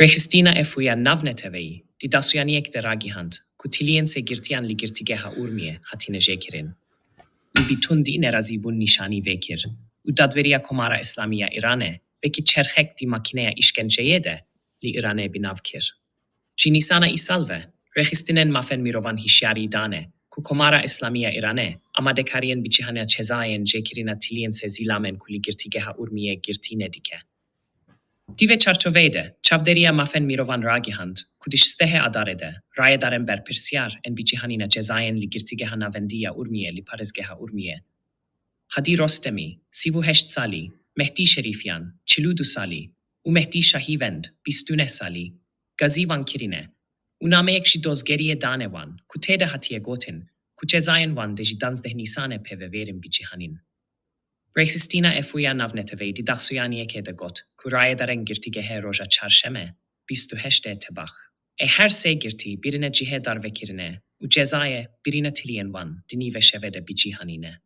Rechestina efuia navnetevei, didasuyaniek deragihand, kutilien se girtian ligirtigeha urmie hatine jekirin. Ubitundi nerazibun nishani vekir, udadveria komara islamia Irane, veki cherhek di makinea işkenceyede li Irane binavkir. Cinisana isalve, rechistinen mafen mirovan hişyari dane, ku komara islamia Irane, amadekarien bichihania cezayen jekirina tilien se zilamen ku ligirtigeha urmie girtine dike. Dive çarçoveyde, çavderia mafen mirovan ragihand, kudiş stehe adarede, raya darem berpirsiar en biçihanina cezayen li girtigeha navendia urmiye li parezgeha urmiye. Hadi Rostemi, Sivu Heşt Sali, Mehdi Şerifyan, Çiludu Sali, u Mehdi Şahivend, Bistune Sali, Gazivan Kirine, unameyek ji dozgeriye danevan, kutede hatiye gotin, ku cezayen van de ji danzdehnisane peve verim biçihanin. Rexistina efuia navnetevei didaxuyanieke de got, kuraya daren girtigehe roja çarşeme, bistu heşte tebach. Her se girti birine cihe darvekirine, u cezaye birine tilien van, dinive şevede bicihanine.